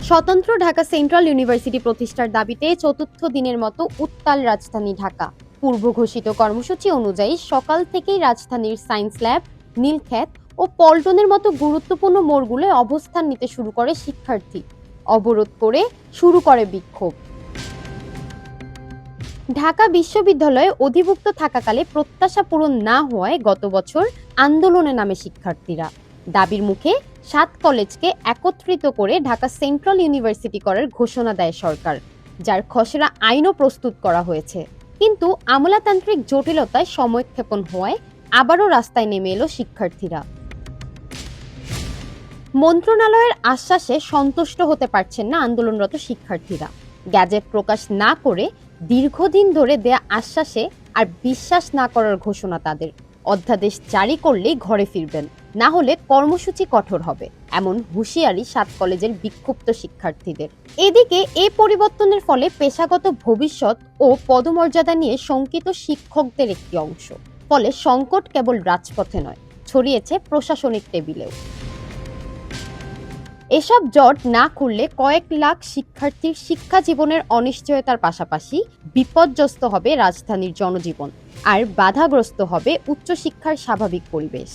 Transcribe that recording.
স্বতন্ত্র Dhaka central university প্রতিষ্ঠার দাবিতে চতুর্থ দিনের মতো উত্তাল রাজধানী ঢাকা। পূর্ব ঘোষিত কর্মসূচি অনুযায়ী সকাল থেকেই রাজধানীর সায়েন্স ল্যাব, নীলক্ষেত ও পল্টনের মতো গুরুত্বপূর্ণ মোড়গুলোয় অবস্থান নিতে শুরু করে শিক্ষার্থী। অবরোধ করে শুরু করে বিক্ষোভ। ঢাকা বিশ্ববিদ্যালয়ে অধিভুক্ত থাকাকালে প্রত্যাশা পূরণ না হওয়ায় গত বছর আন্দোলনে নামে শিক্ষার্থীরা। দাবির মুখে 7 কলেজকে একত্রিত করে ঢাকা সেন্ট্রাল ইউনিভার্সিটি করার ঘোষণা দেয় সরকার, যার খসড়া আইনও প্রস্তুত করা হয়েছে। কিন্তু আমলাতান্ত্রিক জটিলতায় সময়ক্ষেপণ হওয়ায় আবারও রাস্তায় নেমে এলো শিক্ষার্থীরা। মন্ত্রণালয়ের আশ্বাসে সন্তুষ্ট হতে পারছেন না আন্দোলনরত শিক্ষার্থীরা। গ্যাজেট প্রকাশ না করে দীর্ঘদিন ধরে দেয়া আশ্বাসে আর বিশ্বাস না করার ঘোষণা তাদের। অধ্যাদেশ জারি করলেই ঘরে ফিরবেন, না হলে কর্মসূচি কঠোর হবে, এমন হুঁশিয়ারি 7 কলেজের বিক্ষুব্ধ শিক্ষার্থীদের। এদিকে এই পরিবর্তনের ফলে পেশাগত ভবিষ্যৎ ও পদমর্যাদা নিয়ে শঙ্কিত শিক্ষকদের একটি অংশ। ফলে সংকট কেবল রাজপথে নয়, ছড়িয়েছে প্রশাসনিক টেবিলেও। এসব জট না খুললে কয়েক লাখ শিক্ষার্থীর শিক্ষা জীবনের অনিশ্চয়তার পাশাপাশি বিপর্যস্ত হবে রাজধানীর জনজীবন, আর বাধাগ্রস্ত হবে উচ্চশিক্ষার স্বাভাবিক পরিবেশ।